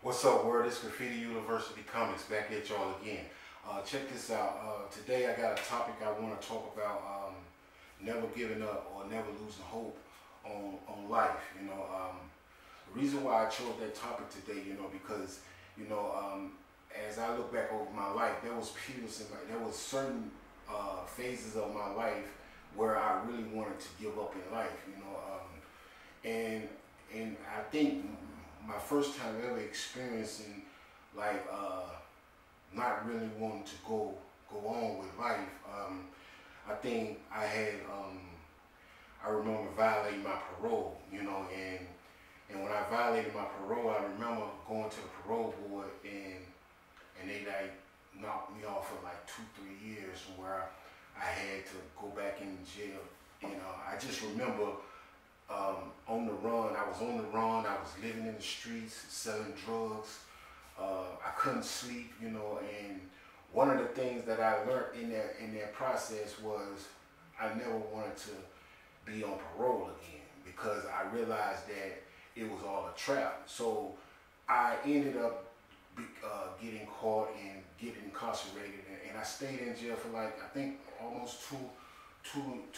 What's up, world? It's Graffiti University Comics back at y'all again. Check this out. Today I got a topic I want to talk about: never giving up or never losing hope on life. The reason why I chose that topic today, because as I look back over my life, there was certain phases of my life where I really wanted to give up in life. And I think my first time ever experiencing like not really wanting to go on with life. I think I remember violating my parole, and when I violated my parole, I remember going to the parole board and they like knocked me off for like 2-3 years where I had to go back in jail. I just remember on the run. I was on the run. I was living in the streets, selling drugs. I couldn't sleep, and one of the things that I learned in that process was I never wanted to be on parole again because I realized that it was all a trap. So I ended up getting caught and getting incarcerated, and I stayed in jail for like I think almost two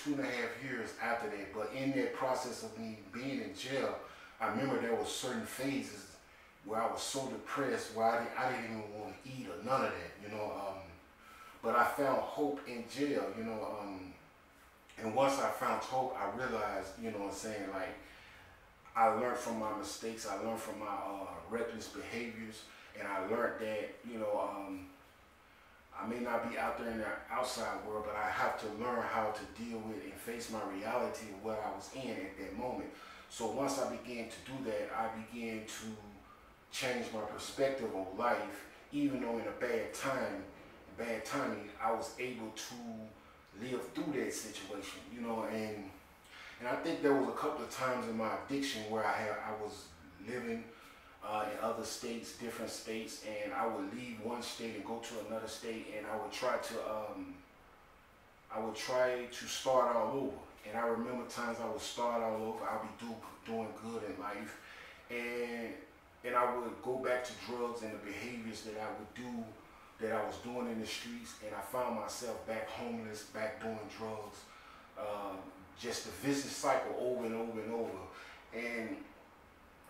and a half years after that. But in that process of me being in jail, I remember there was certain phases where I was so depressed where I didn't even want to eat or none of that, But I found hope in jail, and once I found hope, I realized, like I learned from my mistakes, I learned from my reckless behaviors, and I learned that, I may not be out there in the outside world, but I have to learn how to deal with and face my reality of what I was in at that moment. So once I began to do that, I began to change my perspective on life. Even though in a bad timing, I was able to live through that situation, and I think there was a couple of times in my addiction where I was living in other states, different states, and I would leave one state and go to another state, and I would try to start all over. And I remember times I would start all over. I'd be doing good in life, and I would go back to drugs and the behaviors that I would do, that I was doing in the streets, and I found myself back homeless, back doing drugs, just the vicious cycle over and over and over.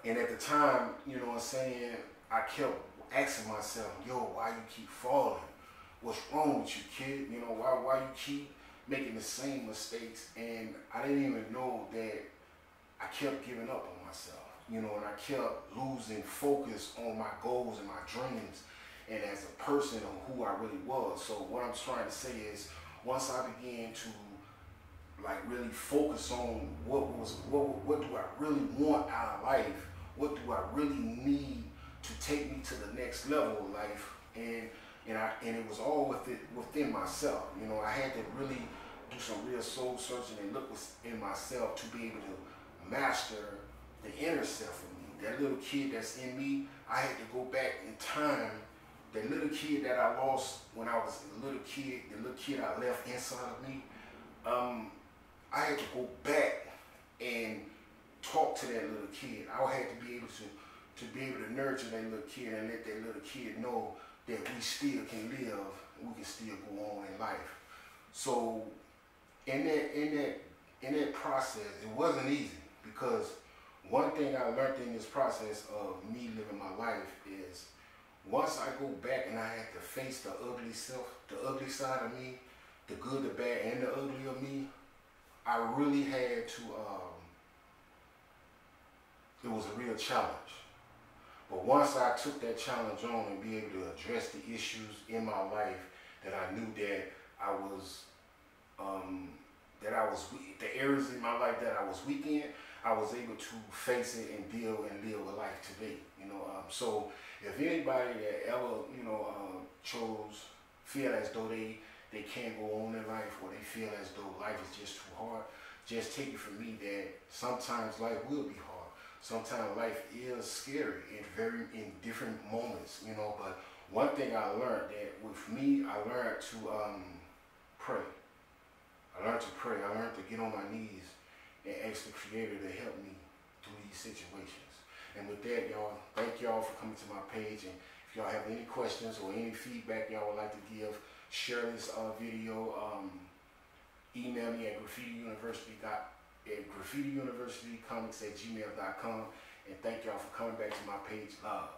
And at the time, I kept asking myself, why you keep falling? What's wrong with you, kid? Why you keep making the same mistakes? And I didn't even know that I kept giving up on myself, and I kept losing focus on my goals and my dreams and as a person on who I really was. So what I'm trying to say is, once I began to like really focus on what do I really want out of life, what do I really need to take me to the next level of life, and it was all within myself. I had to really do some real soul searching and look within myself to be able to master the inner self of me. That little kid that's in me, I had to go back in time. That little kid that I lost when I was a little kid, the little kid I left inside of me, I had to go back and talk to that little kid. I had to be able to nurture that little kid and let that little kid know that we still can live, we can still go on in life. So in that process, it wasn't easy, because one thing I learned in this process of me living my life is, once I go back and I had to face the ugly self, the ugly side of me, the good, the bad, and the ugly of me, I really had to, it was a real challenge. But once I took that challenge on and be able to address the issues in my life that I knew that the areas in my life that I was weak in, I was able to face it and deal and live a life today. So if anybody that ever, feel as though they can't go on in life, or they feel as though life is just too hard, just take it from me that sometimes life will be hard. Sometimes life is scary in different moments, but one thing I learned that with me, I learned to pray. I learned to pray. I learned to get on my knees and ask the Creator to help me through these situations. And with that, y'all, thank y'all for coming to my page. And if y'all have any questions or any feedback y'all would like to give, share this video. Email me at graffitiuniversitycomics@gmail.com. And thank y'all for coming back to my page. Love.